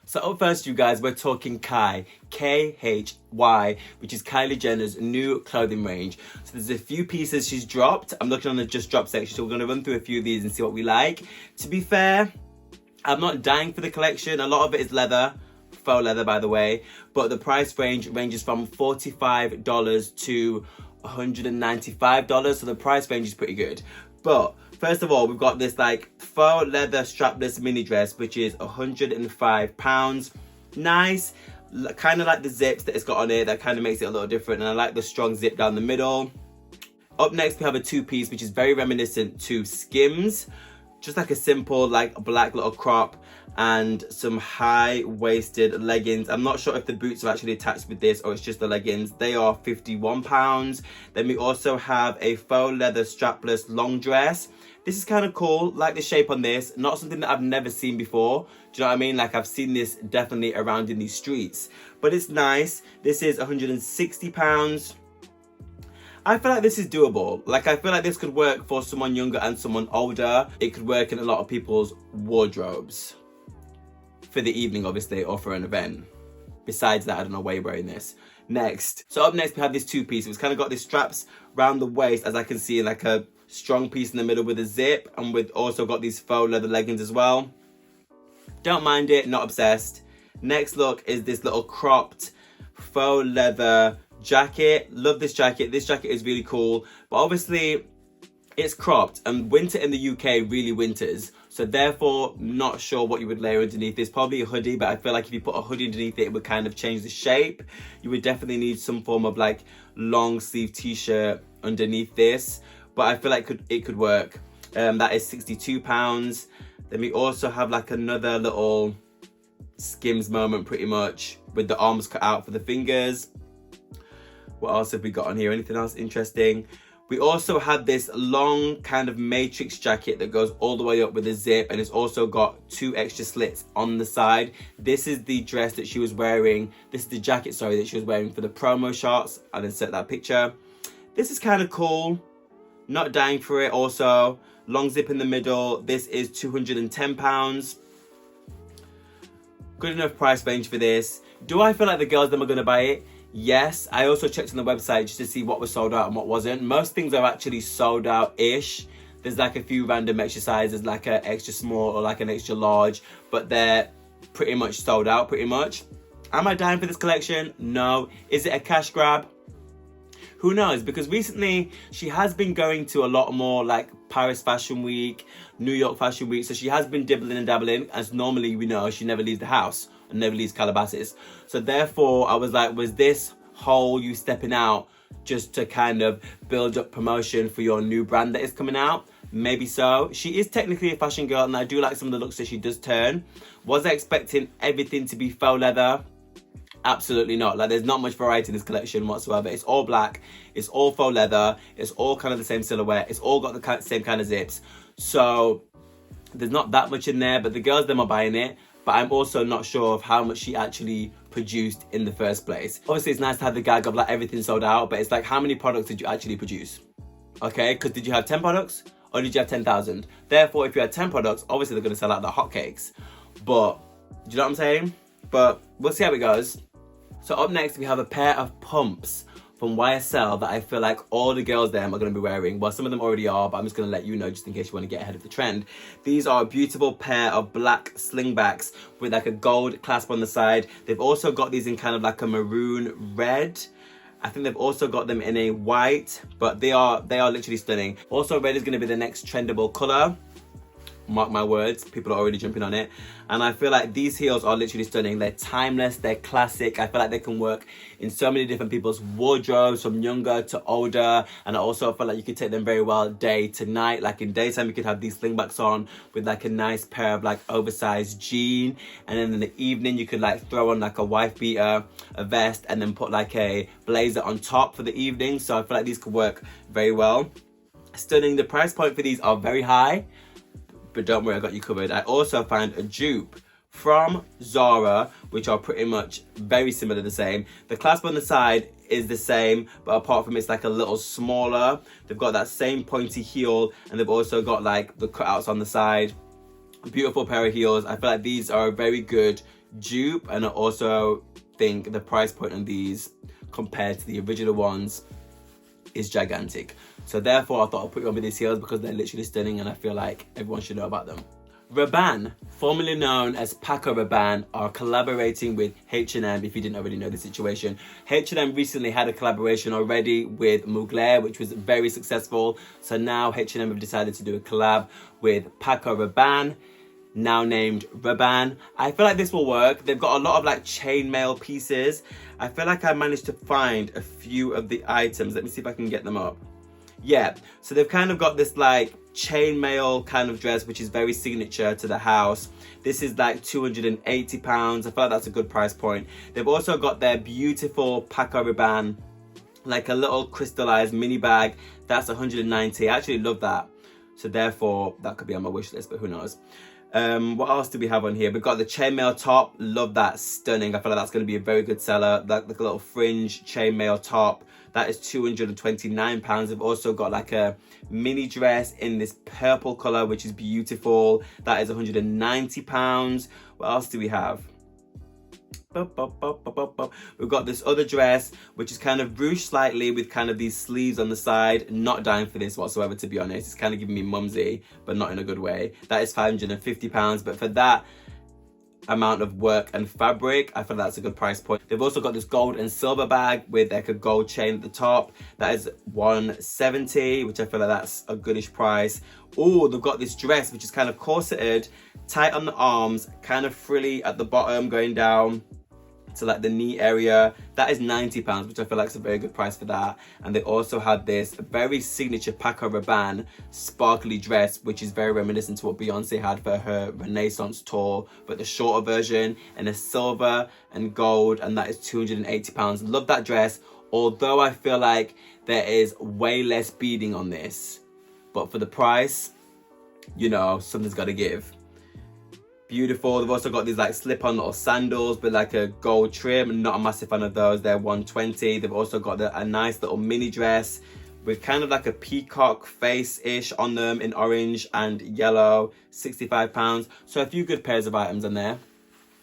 So up first, you guys, we're talking Khy, which is Kylie Jenner's new clothing range. So there's a few pieces she's dropped. I'm looking on the just drop section, so we're going to run through a few of these and see what we like. To be fair, I'm not dying for the collection. A lot of it is leather, faux leather by the way, but the price range ranges from $45 to $195, so the price range is pretty good. But first of all, we've got this like faux leather strapless mini dress, which is £105. Nice, kind of like the zips that it's got on it. That kind of makes it a little different, and I like the strong zip down the middle. Up next, we have a two-piece, which is very reminiscent to Skims. Just like a simple, like black little crop and some high-waisted leggings. I'm not sure if the boots are actually attached with this or it's just the leggings. They are £51. Then we also have a faux leather strapless long dress. This is kind of cool, like the shape on this. Not something that I've never seen before. Do you know what I mean? Like I've seen this definitely around in these streets. But it's nice. This is £160. I feel like this is doable. Like I feel like this could work for someone younger and someone older. It could work in a lot of people's wardrobes. For the evening, obviously, or for an event. Besides that, I don't know why you're wearing this. Next. So up next, we have this two-piece. It's kind of got these straps around the waist, as I can see, like a strong piece in the middle with a zip. And with also got these faux leather leggings as well. Don't mind it, not obsessed. Next look is this little cropped faux leather jacket. Love this jacket. This jacket is really cool, but obviously it's cropped and winter in the UK really winters, so therefore not sure what you would layer underneath this. Probably a hoodie, but I feel like if you put a hoodie underneath it, it would kind of change the shape. You would definitely need some form of like long sleeve t-shirt underneath this, but I feel like it could work. That is £62. Then we also have like another little Skims moment pretty much with the arms cut out for the fingers. What else have we got on here? Anything else interesting? We also have this long kind of matrix jacket that goes all the way up with a zip, and it's also got two extra slits on the side. This is the dress that she was wearing. This is the jacket, sorry, that she was wearing for the promo shots. I'll insert that picture. This is kind of cool. Not dying for it also. Long zip in the middle. This is £210. Good enough price range for this. Do I feel like the girls them are going to buy it? Yes. I also checked on the website just to see what was sold out and what wasn't. Most things are actually sold out-ish. There's like a few random extra sizes, like an extra small or like an extra large, but they're pretty much sold out, pretty much. Am I dying for this collection? No. Is it a cash grab? Who knows? Because recently she has been going to a lot more like Paris Fashion Week, New York Fashion Week. So she has been dibbling and dabbling, as normally we know she never leaves the house and never leaves Calabasas. So therefore I was like, was this whole you stepping out just to kind of build up promotion for your new brand that is coming out? Maybe so. She is technically a fashion girl and I do like some of the looks that she does turn. Was I expecting everything to be faux leather? Absolutely not. Like there's not much variety in this collection whatsoever. It's all black, it's all faux leather, it's all kind of the same silhouette, it's all got the same kind of zips. So there's not that much in there, but the girls them are buying it. But I'm also not sure of how much she actually produced in the first place. Obviously it's nice to have the gag of like everything sold out, but it's like how many products did you actually produce? Okay, because did you have 10 products or did you have 10,000? Therefore, if you had 10 products, obviously they're going to sell out the hotcakes. But do you know what I'm saying? But we'll see how it goes. So up next, we have a pair of pumps from YSL that I feel like all the girls there are going to be wearing. Well, some of them already are, but I'm just going to let you know just in case you want to get ahead of the trend. These are a beautiful pair of black slingbacks with like a gold clasp on the side. They've also got these in kind of like a maroon red. I think they've also got them in a white, but they are literally stunning. Also, red is going to be the next trendable color. Mark my words, people are already jumping on it. And I feel like these heels are literally stunning. They're timeless, they're classic. I feel like they can work in so many different people's wardrobes, from younger to older. And I also feel like you could take them very well day to night. Like in daytime, you could have these slingbacks on with like a nice pair of like oversized jean. And then in the evening, you could like throw on like a wife beater, a vest, and then put like a blazer on top for the evening. So I feel like these could work very well. Stunning. The price point for these are very high, but don't worry, I got you covered. I also found a dupe from Zara, which are pretty much very similar, the same. The clasp on the side is the same, but apart from it's like a little smaller. They've got that same pointy heel, and they've also got like the cutouts on the side. Beautiful pair of heels. I feel like these are a very good dupe, and I also think the price point on these compared to the original ones is gigantic. So therefore, I thought I'd put you on with these heels because they're literally stunning and I feel like everyone should know about them. Rabanne, formerly known as Paco Rabanne, are collaborating with H&M, if you didn't already know the situation. H&M recently had a collaboration already with Mugler, which was very successful. So now H&M have decided to do a collab with Paco Rabanne, now named Rabanne. I feel like this will work. They've got a lot of like chainmail pieces. I feel like I managed to find a few of the items. Let me see if I can get them up. Yeah, so they've kind of got this like chainmail kind of dress, which is very signature to the house. This is like £280. I feel like that's a good price point. They've also got their beautiful Paco Rabanne, like a little crystallized mini bag. That's £190. I actually love that. So therefore, that could be on my wish list, but who knows. What else do we have on here? We've got the chainmail top. Love that. Stunning. I feel like that's going to be a very good seller. That like a little fringe chainmail top. That is £229. They've also got like a mini dress in this purple color, which is beautiful. That is £190. What else do we have? We've got this other dress, which is kind of ruched slightly with kind of these sleeves on the side. Not dying for this whatsoever, to be honest. It's kind of giving me mumsy, but not in a good way. That is £550. But for that amount of work and fabric, I feel that's a good price point. They've also got this gold and silver bag with like a gold chain at the top. That is £170, which I feel like that's a goodish price. Oh, they've got this dress, which is kind of corseted, tight on the arms, kind of frilly at the bottom, going down to like the knee area. That is £90, which I feel like is a very good price for that. And they also had this very signature Paco Rabanne sparkly dress, which is very reminiscent to what Beyonce had for her Renaissance tour, but the shorter version, and a silver and gold, and that is £280. Love that dress, although I feel like there is way less beading on this, but for the price, you know, something's got to give. Beautiful. They've also got these like slip-on little sandals with like a gold trim. Not a massive fan of those. They're £120. They've also got a nice little mini dress with kind of like a peacock face-ish on them in orange and yellow. £65. So a few good pairs of items in there.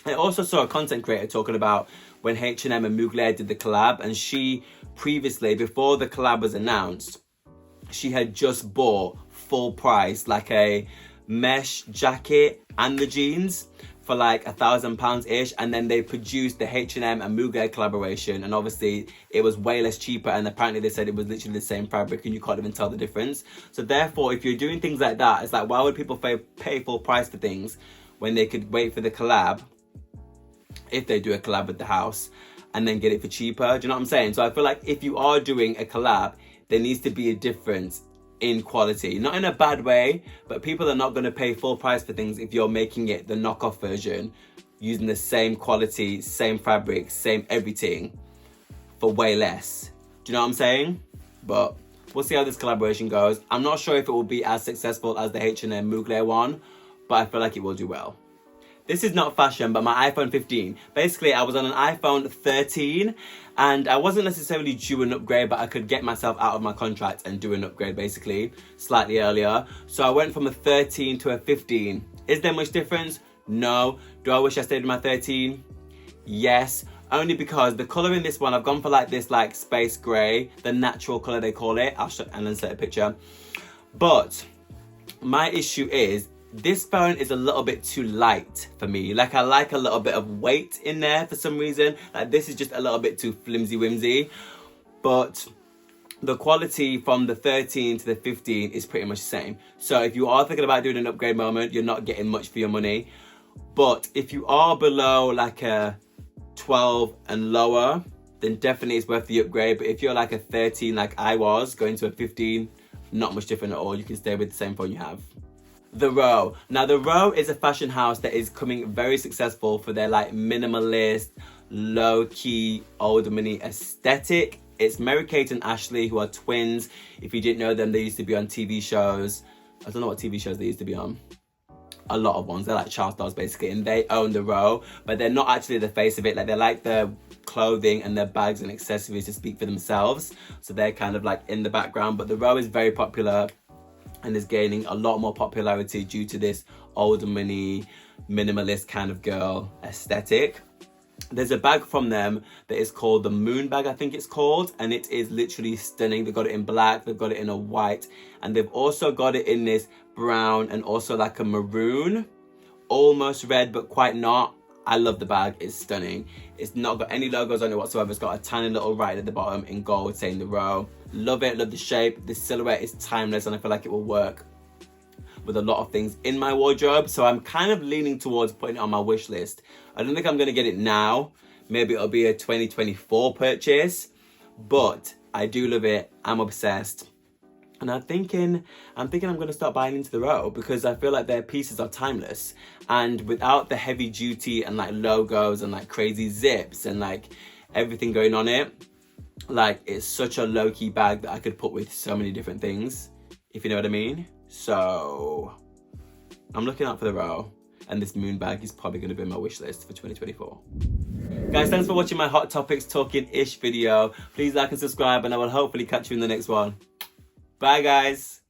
I also saw a content creator talking about when H&M and Mugler did the collab, and she previously, before the collab was announced, she had just bought full price like a mesh jacket and the jeans for like £1,000 ish, and then they produced the H&M and Mugler collaboration, and obviously it was way less cheaper, and apparently they said it was literally the same fabric and you can't even tell the difference. So therefore, if you're doing things like that, it's like, why would people pay full price for things when they could wait for the collab, if they do a collab with the house, and then get it for cheaper? Do you know what I'm saying? So I feel like if you are doing a collab, there needs to be a difference in quality. Not in a bad way, but people are not going to pay full price for things if you're making it the knockoff version, using the same quality, same fabric, same everything for way less. Do you know what I'm saying? But we'll see how this collaboration goes. I'm not sure if it will be as successful as the H&M Mugler one, but I feel like it will do well. This is not fashion, but my iPhone 15. Basically, I was on an iPhone 13 and I wasn't necessarily due an upgrade, but I could get myself out of my contract and do an upgrade basically slightly earlier. So I went from a 13 to a 15. Is there much difference? No. Do I wish I stayed with my 13? Yes. Only because the colour in this one, I've gone for like this like space grey, the natural colour they call it. I'll show and insert a picture. But my issue is, this phone is a little bit too light for me. Like I like a little bit of weight in there for some reason. Like this is just a little bit too flimsy whimsy. But the quality from the 13 to the 15 is pretty much the same. So if you are thinking about doing an upgrade moment, you're not getting much for your money. But if you are below like a 12 and lower, then definitely it's worth the upgrade. But if you're like a 13 like I was, going to a 15, not much different at all. You can stay with the same phone you have. The Row. Now, The Row is a fashion house that is coming very successful for their like minimalist, low-key, old money aesthetic. It's Mary-Kate and Ashley, who are twins. If you didn't know them, they used to be on TV shows. I don't know what TV shows they used to be on. A lot of ones. They're like child stars basically, and they own The Row, but they're not actually the face of it. Like, they're like the clothing and their bags and accessories to speak for themselves. So they're kind of like in the background, but The Row is very popular and is gaining a lot more popularity due to this old money, minimalist kind of girl aesthetic. There's a bag from them that is called the Moon bag, I think it's called, and it is literally stunning. They've got it in black, they've got it in a white, and they've also got it in this brown and also like a maroon, almost red but quite not. I love the bag, it's stunning. It's not got any logos on it whatsoever. It's got a tiny little write at the bottom in gold saying the row. Love it, love the shape. The silhouette is timeless and I feel like it will work with a lot of things in my wardrobe. So I'm kind of leaning towards putting it on my wish list. I don't think I'm gonna get it now. Maybe it'll be a 2024 purchase, but I do love it. I'm obsessed. And I'm thinking I'm gonna start buying into the row because I feel like their pieces are timeless. And without the heavy duty and like logos and like crazy zips and like everything going on it, like it's such a low-key bag that I could put with so many different things, if you know what I mean. So I'm looking out for the row, and this Moon bag is probably gonna be on my wish list for 2024. Guys, thanks for watching my Hot Topics Talking-ish video. Please like and subscribe, and I will hopefully catch you in the next one. Bye, guys.